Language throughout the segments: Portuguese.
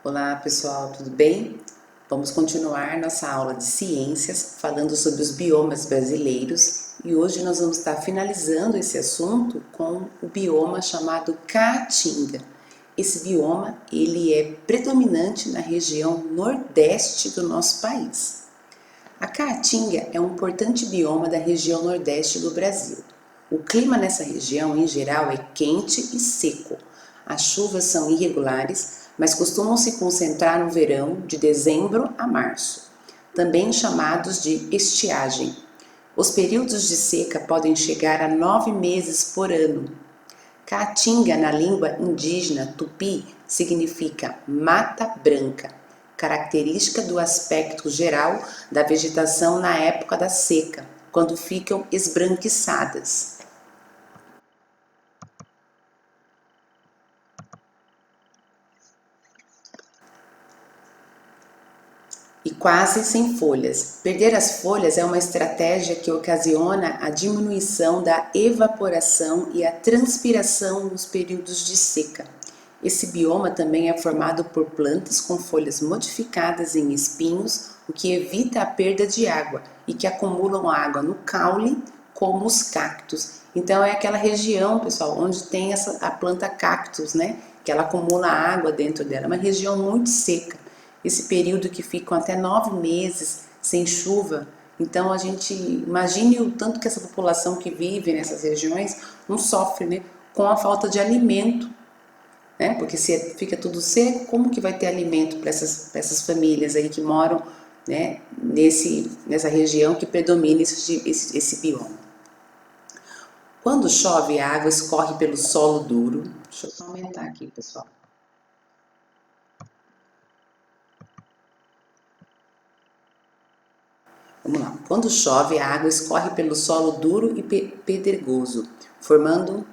Olá pessoal, tudo bem? Vamos continuar nossa aula de ciências falando sobre os biomas brasileiros e hoje nós vamos estar finalizando esse assunto com o bioma chamado Caatinga. Esse bioma ele é predominante na região nordeste do nosso país. A Caatinga é um importante bioma da região nordeste do Brasil. O clima nessa região, em geral, é quente e seco. As chuvas são irregulares, mas costumam se concentrar no verão, de dezembro a março, também chamados de estiagem. Os períodos de seca podem chegar a 9 meses por ano. Caatinga, na língua indígena tupi, significa mata branca, característica do aspecto geral da vegetação na época da seca, quando ficam esbranquiçadas. E quase sem folhas. Perder as folhas é uma estratégia que ocasiona a diminuição da evaporação e a transpiração nos períodos de seca. Esse bioma também é formado por plantas com folhas modificadas em espinhos, o que evita a perda de água e que acumulam água no caule, como os cactos. Então é aquela região, pessoal, onde tem a planta cactus, né? Que ela acumula água dentro dela. É uma região muito seca. Esse período que ficam até 9 meses sem chuva. Então a gente imagine o tanto que essa população que vive nessas regiões não sofre, né? Com a falta de alimento, né? Porque se fica tudo seco, como que vai ter alimento para essas famílias aí que moram, né, nessa região que predomina esse bioma? Quando chove, a água escorre pelo solo duro. Deixa eu só aumentar aqui, pessoal. Vamos lá. Quando chove, a água escorre pelo solo duro e pedregoso, formando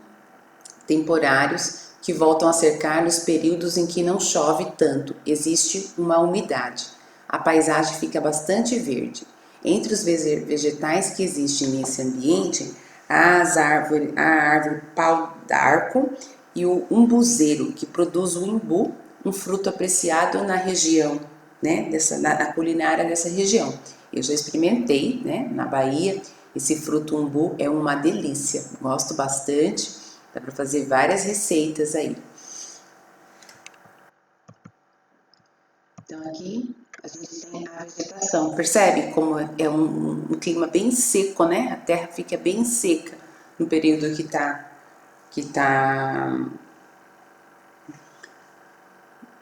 temporários que voltam a cercar nos períodos em que não chove tanto, existe uma umidade. A paisagem fica bastante verde. Entre os vegetais que existem nesse ambiente, há a árvore pau-d'arco e o umbuzeiro, que produz o imbu, um fruto apreciado na região, né, na culinária dessa região. Eu já experimentei, né, na Bahia, esse fruto umbu é uma delícia, gosto bastante, dá para fazer várias receitas aí. Então aqui a gente tem a vegetação, percebe como é um clima bem seco, né? A terra fica bem seca no período que tá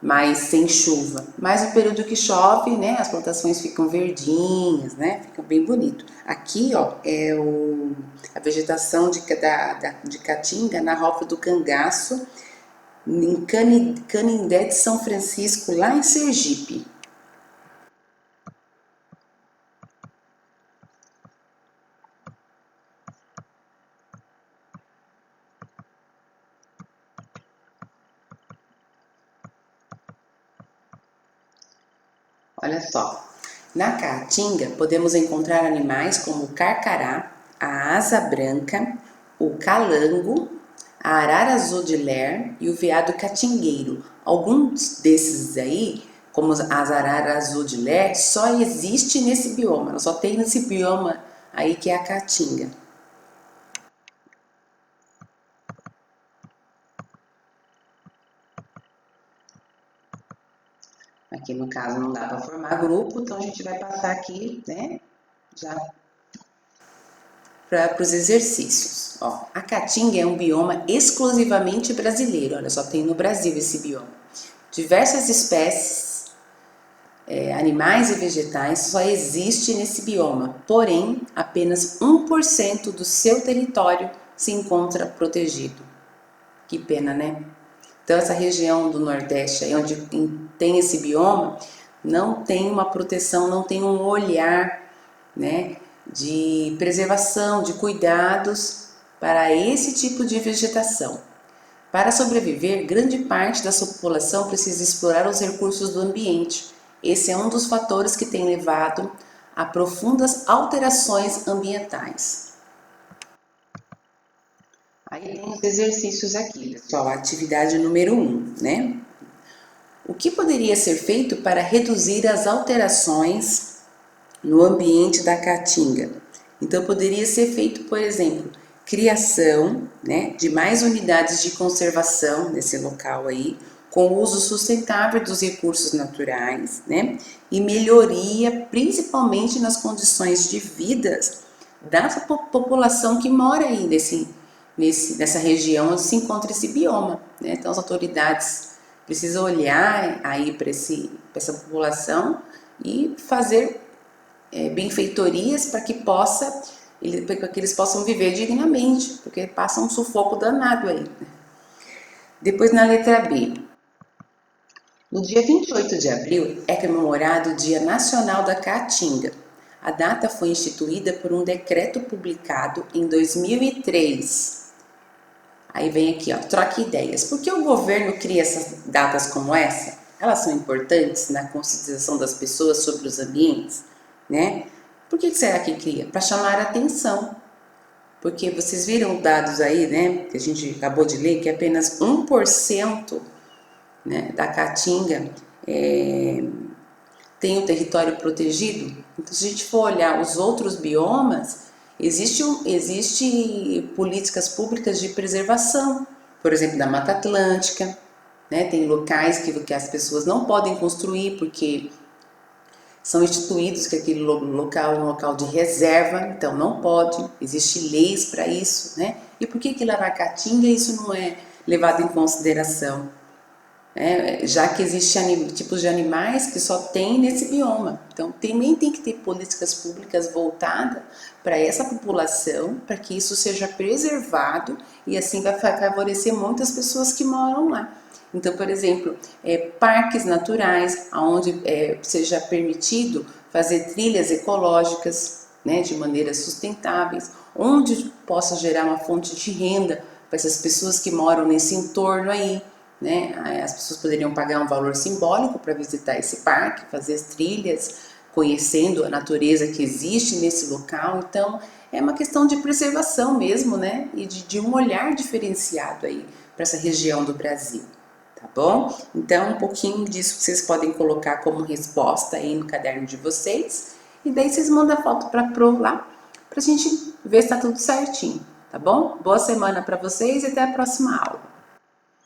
mais sem chuva. Mas no período que chove, né, as plantações ficam verdinhas, né, fica bem bonito. Aqui, ó, é a vegetação de Caatinga na Rota do Cangaço, em Canindé de São Francisco, lá em Sergipe. Olha só, na Caatinga podemos encontrar animais como o carcará, a asa branca, o calango, a arara azul de ler e o veado catingueiro. Alguns desses aí, como as araras azul de ler, só existe nesse bioma, só tem nesse bioma aí que é a Caatinga. Aqui no caso não dá para formar grupo, então a gente vai passar aqui, né, já para os exercícios. Ó, a Caatinga é um bioma exclusivamente brasileiro, olha, só tem no Brasil esse bioma. Diversas espécies, animais e vegetais só existem nesse bioma, porém, apenas 1% do seu território se encontra protegido. Que pena, né? Então, essa região do Nordeste, aí onde tem esse bioma, não tem uma proteção, não tem um olhar, né, de preservação, de cuidados para esse tipo de vegetação. Para sobreviver, grande parte da sua população precisa explorar os recursos do ambiente. Esse é um dos fatores que tem levado a profundas alterações ambientais. Aí tem os exercícios aqui, pessoal, a atividade número 1, né? O que poderia ser feito para reduzir as alterações no ambiente da caatinga? Então, poderia ser feito, por exemplo, criação, né, de mais unidades de conservação nesse local aí, com o uso sustentável dos recursos naturais, né, e melhoria principalmente nas condições de vida da população que mora aí nessa região onde se encontra esse bioma, né? Então as autoridades precisam olhar aí para essa população e fazer benfeitorias para que eles possam viver dignamente, porque passam um sufoco danado aí. Depois na letra B. No dia 28 de abril é comemorado o Dia Nacional da Caatinga. A data foi instituída por um decreto publicado em 2003. Aí vem aqui, ó, troque ideias. Por que o governo cria essas datas como essa? Elas são importantes na conscientização das pessoas sobre os ambientes, né? Por que será que cria? Para chamar a atenção. Porque vocês viram dados aí, né, que a gente acabou de ler, que apenas 1%, né, da caatinga tem um território protegido. Então, se a gente for olhar os outros biomas, existe políticas públicas de preservação, por exemplo, da Mata Atlântica, né? Tem locais que as pessoas não podem construir porque são instituídos que aquele local é um local de reserva, então não pode, existem leis para isso, né? E por que lá na Caatinga isso não é levado em consideração? Já que existem tipos de animais que só tem nesse bioma. Então, também tem que ter políticas públicas voltadas para essa população, para que isso seja preservado e assim vai favorecer muitas pessoas que moram lá. Então, por exemplo, parques naturais, onde seja permitido fazer trilhas ecológicas, né, de maneiras sustentáveis, onde possa gerar uma fonte de renda para essas pessoas que moram nesse entorno aí. Né? As pessoas poderiam pagar um valor simbólico para visitar esse parque, fazer as trilhas, conhecendo a natureza que existe nesse local. Então, é uma questão de preservação mesmo, né? E de um olhar diferenciado aí para essa região do Brasil, tá bom? Então, um pouquinho disso vocês podem colocar como resposta aí no caderno de vocês. E daí vocês mandam a foto para a Pro lá, para a gente ver se está tudo certinho, tá bom? Boa semana para vocês e até a próxima aula.